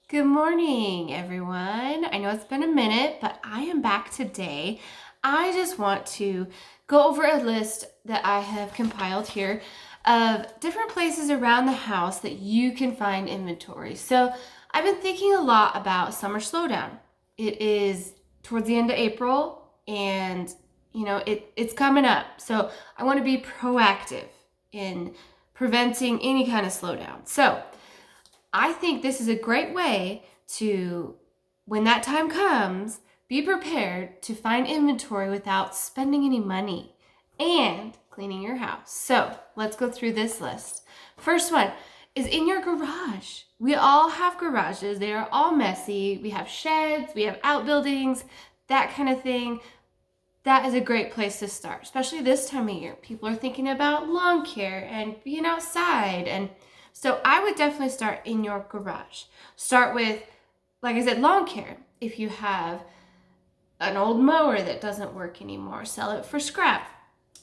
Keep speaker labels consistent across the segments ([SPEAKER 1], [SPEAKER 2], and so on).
[SPEAKER 1] Good morning, everyone. I know it's been a minute, but I am back today. I just want to go over a list that I have compiled here of different places around the house that you can find inventory. So I've been thinking a lot about summer slowdown. It is towards the end of April and it's coming up. So I want to be proactive in preventing any kind of slowdown. So I think this is a great way to, when that time comes, be prepared to find inventory without spending any money and cleaning your house. So let's go through this list. First one is in your garage. We all have garages. They are all messy. We have sheds, we have outbuildings, that kind of thing. That is a great place to start, especially this time of year. People are thinking about lawn care and being outside, and so I would definitely start in your garage. Start with, like I said, lawn care. If you have an old mower that doesn't work anymore, sell it for scrap.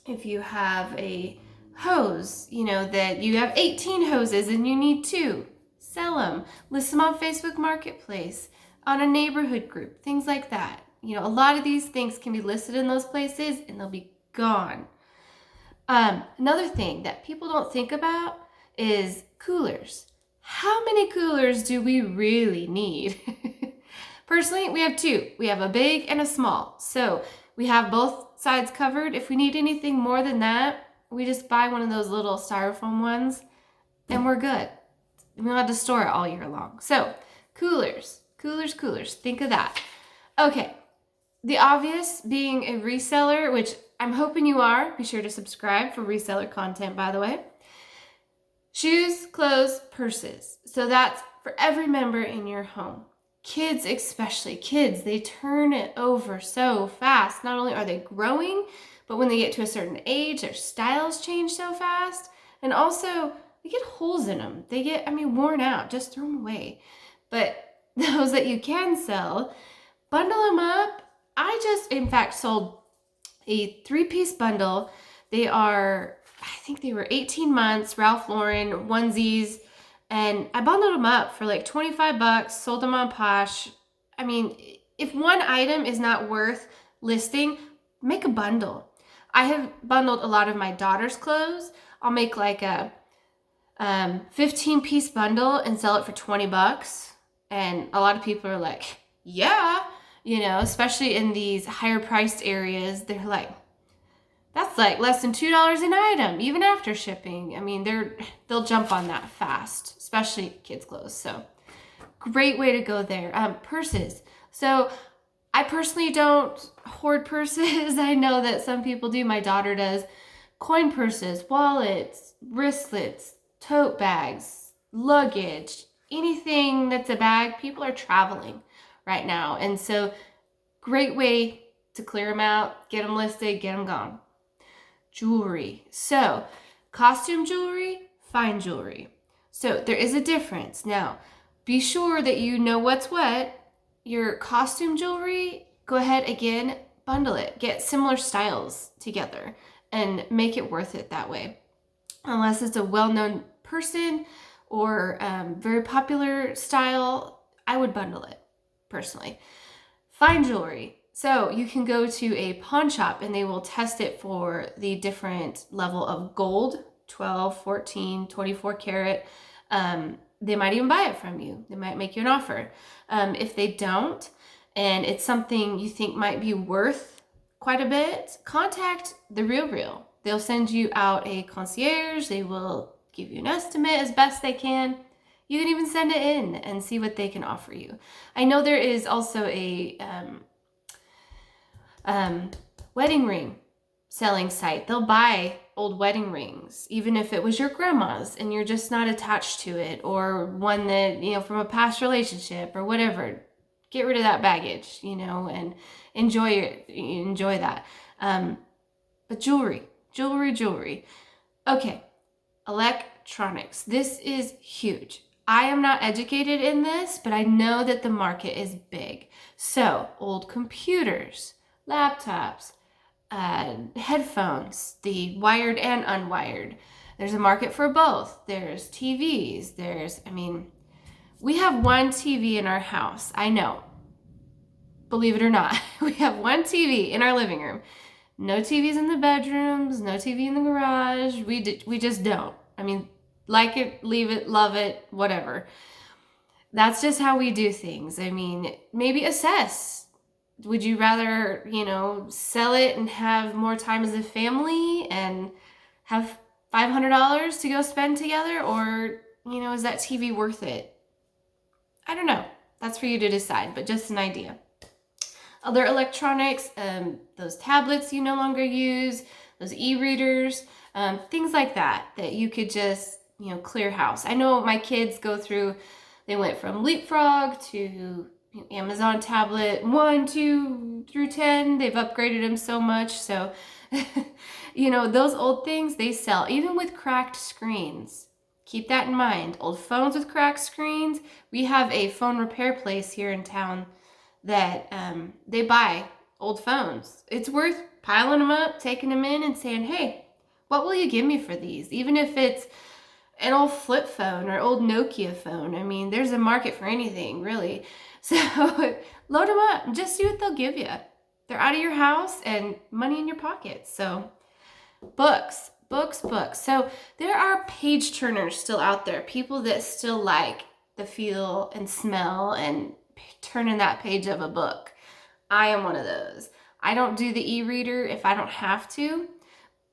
[SPEAKER 1] If you have a hose, that you have 18 hoses and you need 2, sell them. List them on Facebook Marketplace, on a neighborhood group, things like that. A lot of these things can be listed in those places and they'll be gone. Another thing that people don't think about is coolers. How many coolers do we really need? Personally, we have 2. We have a big and a small. So we have both sides covered. If we need anything more than that, we just buy one of those little styrofoam ones and we're good. We don't have to store it all year long. So coolers. Think of that. Okay. The obvious being a reseller, which I'm hoping you are. Be sure to subscribe for reseller content, by the way. Shoes, clothes, purses. So that's for every member in your home. Kids especially. Kids, they turn it over so fast. Not only are they growing, but when they get to a certain age, their styles change so fast. And also, they get holes in them. They get, worn out. Just throw them away. But those that you can sell, bundle them up. I just, in fact, sold a 3-piece bundle. I think they were 18 months, Ralph Lauren onesies, and I bundled them up for like $25, sold them on Posh. If one item is not worth listing, make a bundle. I have bundled a lot of my daughter's clothes. I'll make like a 15-piece bundle and sell it for $20. And a lot of people are like, yeah, especially in these higher priced areas, they're like, that's like less than $2 an item, even after shipping. They'll jump on that fast, especially kids' clothes. So great way to go there. Purses. So I personally don't hoard purses. I know that some people do. My daughter does. Coin purses, wallets, wristlets, tote bags, luggage, anything that's a bag. People are traveling right now. And so great way to clear them out, get them listed, get them gone. Jewelry. So costume jewelry, fine jewelry. So there is a difference. Now, be sure that you know what's what. Your costume jewelry, go ahead again, bundle it. Get similar styles together and make it worth it that way. Unless it's a well-known person or very popular style, I would bundle it personally. Fine jewelry. So you can go to a pawn shop and they will test it for the different level of gold, 12, 14, 24 karat. They might even buy it from you. They might make you an offer. If they don't, and it's something you think might be worth quite a bit, contact the Real. They'll send you out a concierge. They will give you an estimate as best they can. You can even send it in and see what they can offer you. I know there is also a wedding ring selling site. They'll buy old wedding rings, even if it was your grandma's and you're just not attached to it, or one that, from a past relationship or whatever. Get rid of that baggage, and enjoy that. But jewelry. Okay, electronics. This is huge. I am not educated in this, but I know that the market is big. So old computers, laptops, headphones, the wired and unwired. There's a market for both. There's TVs. We have one TV in our house. I know. Believe it or not, we have one TV in our living room. No TVs in the bedrooms, no TV in the garage. We just don't. I mean, like it, leave it, love it, whatever. That's just how we do things. I mean, maybe assess. Would you rather, sell it and have more time as a family and have $500 to go spend together? Or, is that TV worth it? I don't know. That's for you to decide, but just an idea. Other electronics, those tablets you no longer use, those e-readers, things like that you could just, clear house. I know my kids they went from Leapfrog to Amazon tablet 1, 2 through 10. They've upgraded them so much. So, those old things, they sell, even with cracked screens. Keep that in mind. Old phones with cracked screens. We have a phone repair place here in town that they buy old phones. It's worth piling them up, taking them in and saying, hey, what will you give me for these? Even if it's an old flip phone or old Nokia phone. I mean, there's a market for anything, really. So load them up and just see what they'll give you. They're out of your house and money in your pocket. So books. So there are page turners still out there. People that still like the feel and smell and turning that page of a book. I am one of those. I don't do the e-reader if I don't have to.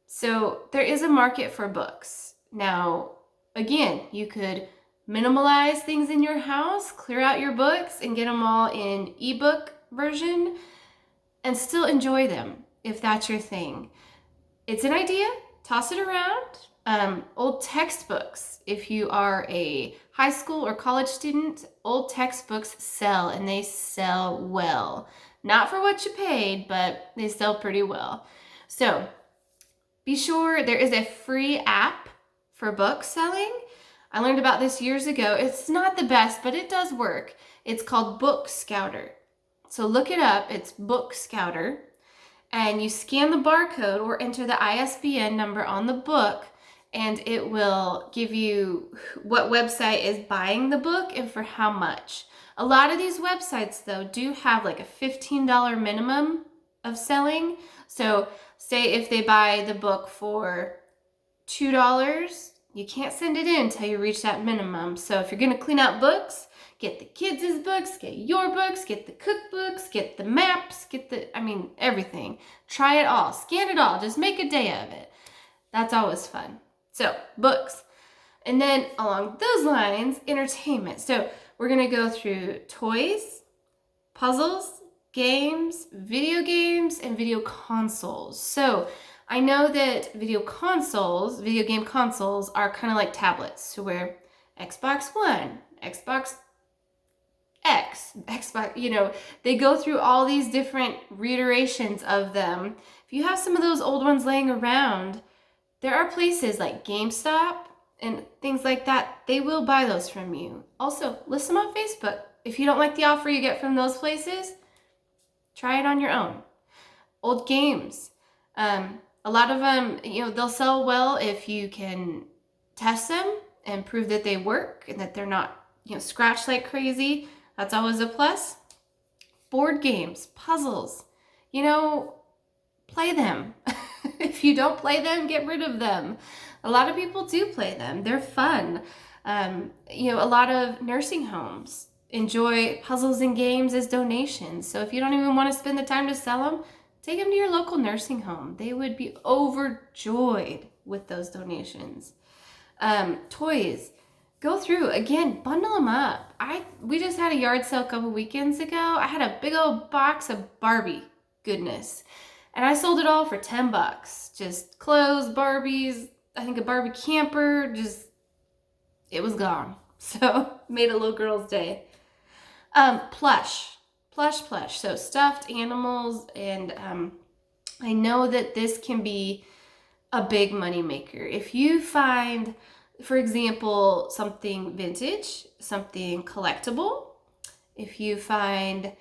[SPEAKER 1] So there is a market for books. Now, again, you could minimalize things in your house, clear out your books and get them all in ebook version and still enjoy them if that's your thing. It's an idea. Toss it around. Old textbooks. If you are a high school or college student, old textbooks sell and they sell well. Not for what you paid, but they sell pretty well. So be sure there is a free app for book selling. I learned about this years ago. It's not the best, but it does work. It's called Book Scouter. So look it up. It's Book Scouter. And you scan the barcode or enter the ISBN number on the book, and it will give you what website is buying the book and for how much. A lot of these websites, though, do have like a $15 minimum of selling. So say if they buy the book for $2, you can't send it in until you reach that minimum. So if you're going to clean out books, get the kids' books, get your books, get the cookbooks, get the maps, everything. Try it all. Scan it all. Just make a day of it. That's always fun. So, books. And then along those lines, entertainment. So we're going to go through toys, puzzles, games, and video consoles. So I know that video game consoles are kind of like tablets, to where Xbox One, Xbox X, Xbox, they go through all these different reiterations of them. If you have some of those old ones laying around, there are places like GameStop and things like that. They will buy those from you. Also, list them on Facebook. If you don't like the offer you get from those places, try it on your own. Old games. A lot of them, they'll sell well if you can test them and prove that they work and that they're not, scratched like crazy. That's always a plus. Board games, puzzles, play them. If you don't play them, get rid of them. A lot of people do play them. They're fun. A lot of nursing homes enjoy puzzles and games as donations. So if you don't even want to spend the time to sell them, take them to your local nursing home. They would be overjoyed with those donations. Toys. Go through, again, bundle them up. We just had a yard sale a couple weekends ago. I had a big old box of Barbie goodness. And I sold it all for $10. Just clothes, Barbies, I think a Barbie camper, it was gone. So, made a little girl's day. Plush. So, stuffed animals, and I know that this can be a big money maker. If you find, for example, something vintage, something collectible, if you find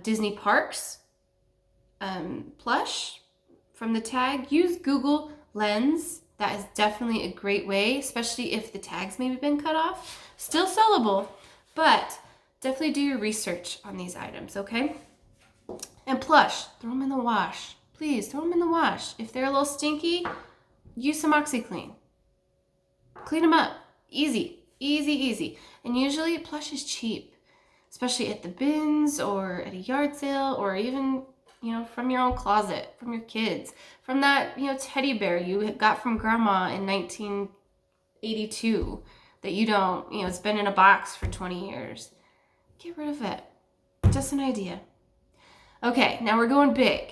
[SPEAKER 1] Disney parks plush from the tag, use Google Lens. That is definitely a great way, especially if the tag's maybe been cut off. Still sellable, But definitely do your research on these items, okay? And plush, throw them in the wash. Please, throw them in the wash. If they're a little stinky, use some OxyClean. Clean them up. Easy, easy, easy. And usually plush is cheap, especially at the bins or at a yard sale or even, from your own closet, from your kids, from that, teddy bear you got from grandma in 1982 that you don't, it's been in a box for 20 years. Get rid of it. Just an idea. Okay, now we're going big.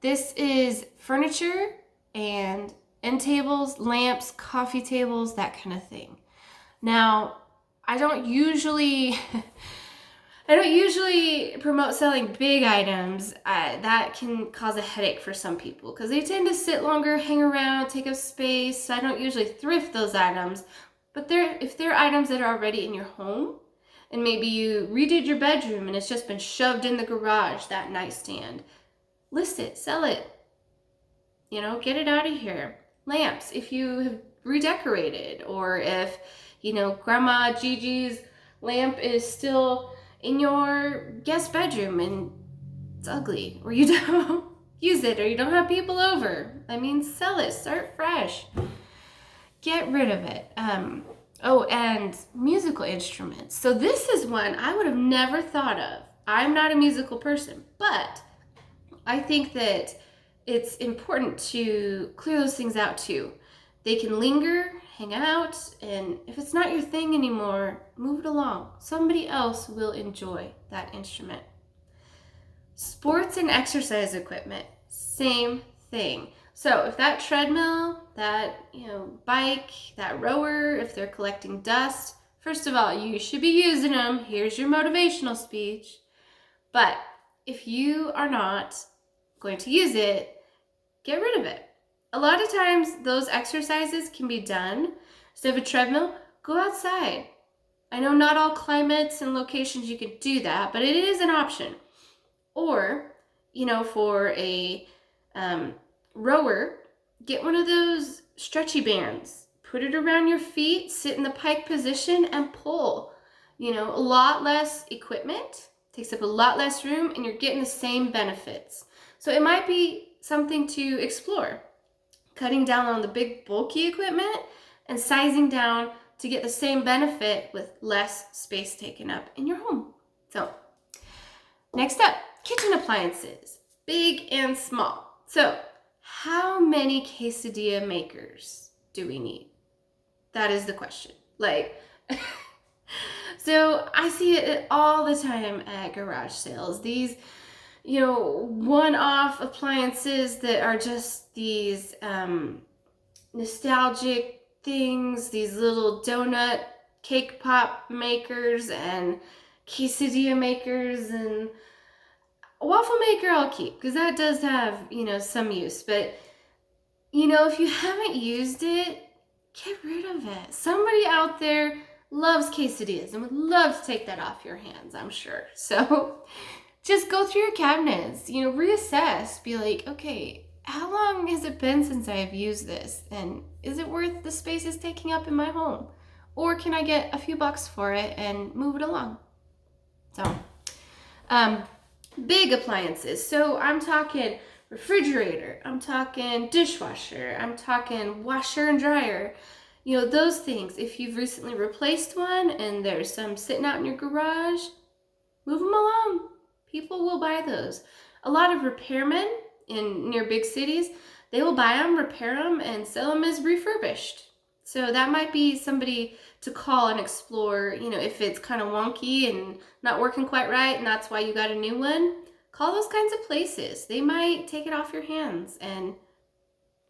[SPEAKER 1] This is furniture and end tables, lamps, coffee tables, that kind of thing. Now, I don't usually promote selling big items. That can cause a headache for some people because they tend to sit longer, hang around, take up space. I don't usually thrift those items, but if they're items that are already in your home, and maybe you redid your bedroom and it's just been shoved in the garage, that nightstand, list it, sell it, get it out of here. Lamps, if you have redecorated, or if, Grandma Gigi's lamp is still in your guest bedroom and it's ugly, or you don't use it, or you don't have people over. Sell it, start fresh. Get rid of it. And musical instruments. So this is one I would have never thought of. I'm not a musical person, but I think that it's important to clear those things out too. They can linger, hang out, and if it's not your thing anymore, move it along. Somebody else will enjoy that instrument. Sports and exercise equipment, same thing. So if that treadmill, that bike, that rower, if they're collecting dust, first of all, you should be using them. Here's your motivational speech. But if you are not going to use it, get rid of it. A lot of times those exercises can be done. Instead of a treadmill, go outside. I know not all climates and locations you can do that, but it is an option. Or, for a rower, get one of those stretchy bands, put it around your feet, sit in the pike position and pull. A lot less equipment, takes up a lot less room, and you're getting the same benefits. So it might be something to explore, cutting down on the big bulky equipment and sizing down to get the same benefit with less space taken up in your home. So next up, kitchen appliances, big and small. So how many quesadilla makers do we need? That is the question. So I see it all the time at garage sales. These, one-off appliances that are just these nostalgic things, these little donut cake pop makers and quesadilla makers, and a waffle maker I'll keep because that does have, some use. But, if you haven't used it, get rid of it. Somebody out there loves quesadillas and would love to take that off your hands, I'm sure. So just go through your cabinets, reassess, be like, okay, how long has it been since I've used this? And is it worth the space it's taking up in my home? Or can I get a few bucks for it and move it along? So, big appliances. So I'm talking refrigerator, I'm talking dishwasher, I'm talking washer and dryer. Those things. If you've recently replaced one and there's some sitting out in your garage, move them along. People will buy those. A lot of repairmen near big cities, they will buy them, repair them, and sell them as refurbished. So that might be somebody to call and explore, if it's kind of wonky and not working quite right and that's why you got a new one. Call those kinds of places. They might take it off your hands and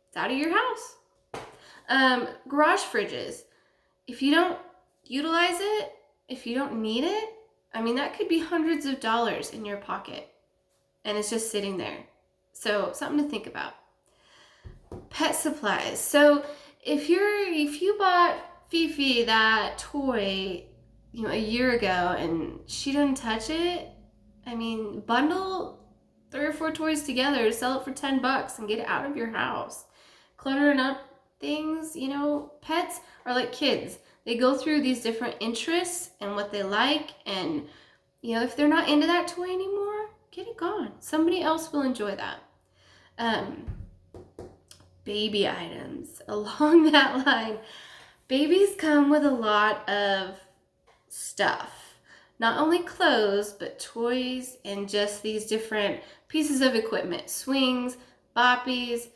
[SPEAKER 1] it's out of your house. Garage fridges. If you don't utilize it, if you don't need it, that could be hundreds of dollars in your pocket and it's just sitting there. So something to think about. Pet supplies. So if you bought Fifi that toy, a year ago and she didn't touch it, bundle 3 or 4 toys together, sell it for $10 and get it out of your house. Cluttering up things, pets are like kids. They go through these different interests and what they like, and if they're not into that toy anymore, get it gone. Somebody else will enjoy that. Baby items. Along that line, babies come with a lot of stuff. Not only clothes, but toys and just these different pieces of equipment. Swings, boppies,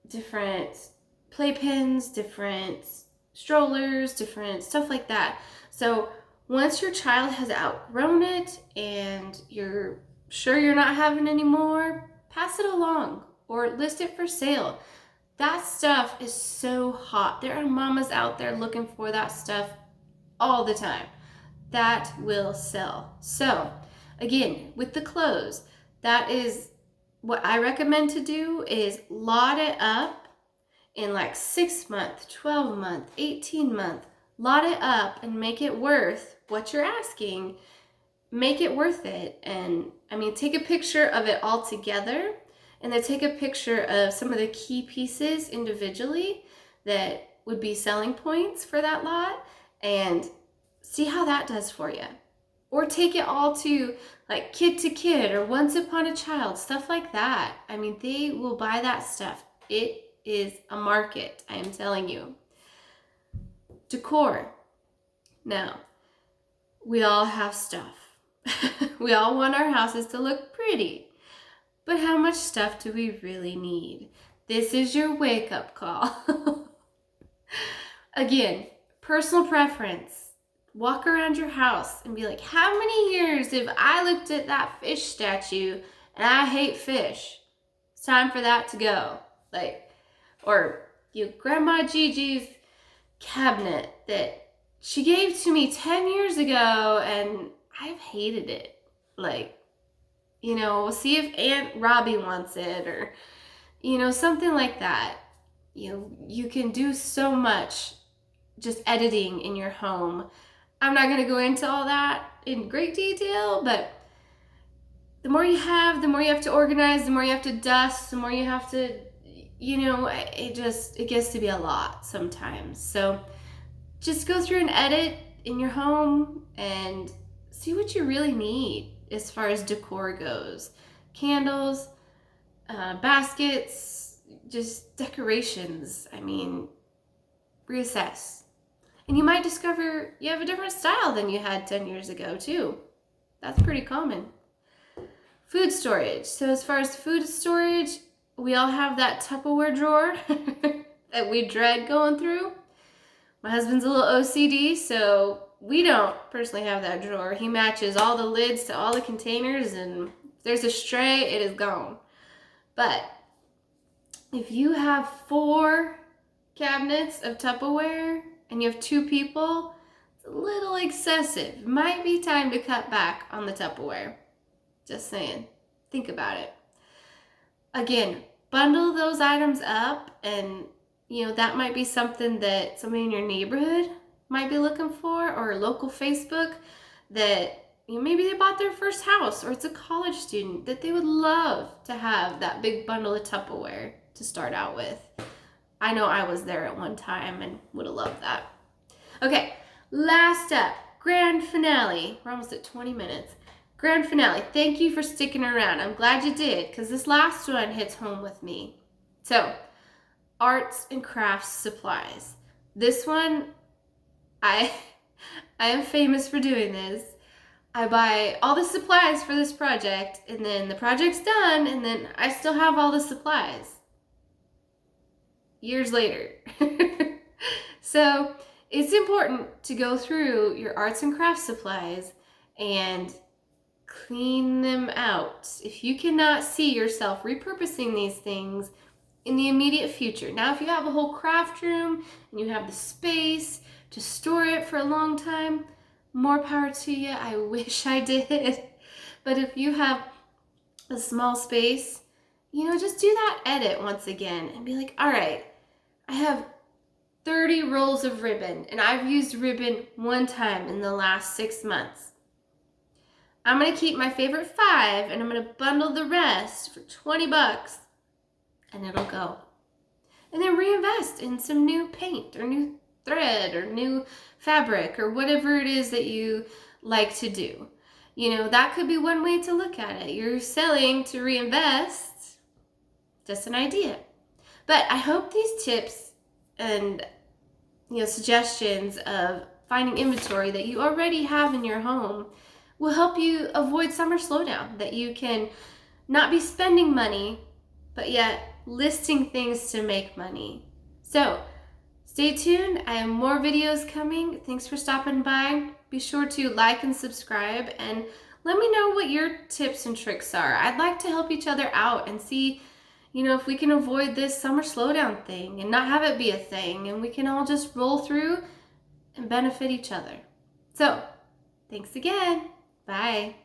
[SPEAKER 1] different playpens, different strollers, different stuff like that. So once your child has outgrown it and you're sure you're not having any more, pass it along or list it for sale. That stuff is so hot. There are mamas out there looking for that stuff all the time. That will sell. So again, with the clothes, that is what I recommend to do, is lot it up in like 6 month, 12 month, 18 month. Lot it up and make it worth what you're asking. Make it worth it. And take a picture of it all together, and then take a picture of some of the key pieces individually that would be selling points for that lot, and see how that does for you. Or take it all to like kid to kid or once upon a child, stuff like that. They will buy that stuff. It is a market, I am telling you. Decor. Now, we all have stuff. We all want our houses to look pretty. But how much stuff do we really need? This is your wake-up call. Again, personal preference. Walk around your house and be like, how many years have I looked at that fish statue and I hate fish? It's time for that to go. Or Grandma Gigi's cabinet that she gave to me 10 years ago and I've hated it. We'll see if Aunt Robbie wants it, or, something like that. You can do so much just editing in your home. I'm not going to go into all that in great detail, but the more you have, the more you have to organize, the more you have to dust, the more you have to, it gets to be a lot sometimes. So just go through and edit in your home and see what you really need as far as decor goes. Candles, baskets, just decorations. Reassess. And you might discover you have a different style than you had 10 years ago too. That's pretty common. Food storage. So as far as food storage, we all have that Tupperware drawer that we dread going through. My husband's a little OCD, so we don't personally have that drawer. He matches all the lids to all the containers, and if there's a stray, it is gone. But if you have 4 cabinets of Tupperware and you have 2 people, it's a little excessive. It might be time to cut back on the Tupperware. Just saying. Think about it. Again, bundle those items up, and that might be something that somebody in your neighborhood might be looking for, or local Facebook that maybe they bought their first house, or it's a college student that they would love to have that big bundle of Tupperware to start out with. I know I was there at one time and would have loved that. Okay, last up, grand finale. We're almost at 20 minutes. Grand finale. Thank you for sticking around. I'm glad you did, because this last one hits home with me. So, arts and crafts supplies. This one, I am famous for doing this. I buy all the supplies for this project, and then the project's done, and then I still have all the supplies. Years later. So it's important to go through your arts and crafts supplies and clean them out. If you cannot see yourself repurposing these things in the immediate future. Now, if you have a whole craft room and you have the space to store it for a long time, more power to you. I wish I did. But if you have a small space, just do that edit once again and be like, all right, I have 30 rolls of ribbon and I've used ribbon 1 time in the last 6 months. I'm going to keep my favorite 5 and I'm going to bundle the rest for $20 and it'll go. And then reinvest in some new paint or new thread or new fabric or whatever it is that you like to do. You know, that could be one way to look at it. You're selling to reinvest. Just an idea. But I hope these tips and suggestions of finding inventory that you already have in your home will help you avoid summer slowdown, that you can not be spending money, but yet listing things to make money. So stay tuned. I have more videos coming. Thanks for stopping by. Be sure to like and subscribe and let me know what your tips and tricks are. I'd like to help each other out and see, if we can avoid this summer slowdown thing and not have it be a thing, and we can all just roll through and benefit each other. So, thanks again. Bye.